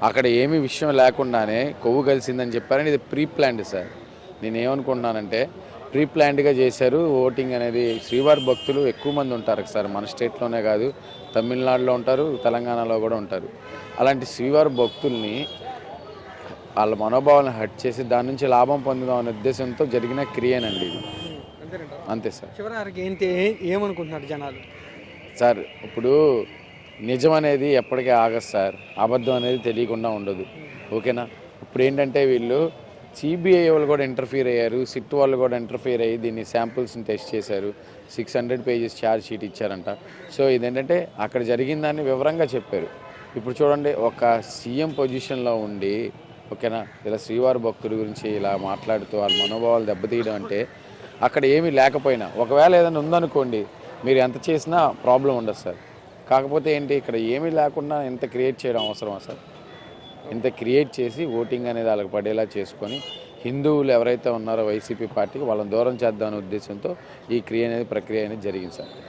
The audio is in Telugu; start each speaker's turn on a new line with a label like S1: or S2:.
S1: అక్కడ ఏమీ విషయం లేకుండానే కొవ్వు కలిసిందని చెప్పారని ఇది ప్రీ ప్లాన్డ్ సార్. నేనేమనుకుంటున్నానంటే ప్రీ ప్లాన్డ్గా చేశారు. ఓటింగ్ అనేది శ్రీవారి భక్తులు ఎక్కువ మంది ఉంటారు సార్. మన స్టేట్లోనే కాదు, తమిళనాడులో ఉంటారు, తెలంగాణలో కూడా ఉంటారు. అలాంటి శ్రీవారి భక్తుల్ని వాళ్ళ మనోభావాలను హట్ చేసి దాని నుంచి లాభం పొందుదాం అనే ఉద్దేశంతో జరిగిన క్రియనండి ఇది. అంతే సార్.
S2: చివరికి ఏంటి ఏమనుకుంటున్నారు జనాలు?
S1: సార్ ఇప్పుడు నిజం అనేది ఎప్పటికీ ఆగదు సార్. అబద్ధం అనేది తెలియకుండా ఉండదు. ఓకేనా? ఇప్పుడు ఏంటంటే వీళ్ళు సిబిఐ వాళ్ళు కూడా ఇంటర్ఫియర్ అయ్యారు, సిట్ వాళ్ళు కూడా ఇంటర్ఫియర్ అయ్యి దీన్ని శాంపుల్స్ని టెస్ట్ చేశారు. 600 పేజెస్ ఛార్జ్ షీట్ ఇచ్చారంట. సో ఇదేంటంటే అక్కడ జరిగిందాన్ని వివరంగా చెప్పారు. ఇప్పుడు చూడండి, ఒక సీఎం పొజిషన్లో ఉండి, ఓకేనా, ఇలా శ్రీవారి భక్తుల గురించి ఇలా మాట్లాడుతూ వాళ్ళ మనోభావాలు దెబ్బతీయడం అంటే అక్కడ ఏమీ లేకపోయినా, ఒకవేళ ఏదైనా ఉందనుకోండి, మీరు ఎంత చేసినా ప్రాబ్లం ఉండదు సార్. కాకపోతే ఏంటి, ఇక్కడ ఏమీ లేకుండా ఇంత క్రియేట్ చేయడం అవసరమా సార్? ఇంత క్రియేట్ చేసి ఓటింగ్ అనేది వాళ్ళకి పడేలా చేసుకొని హిందువులు ఎవరైతే ఉన్నారో వైసీపీ పార్టీకి వాళ్ళని దూరం చేద్దామనే ఉద్దేశంతో ఈ ప్రక్రియ అనేది జరిగింది సార్.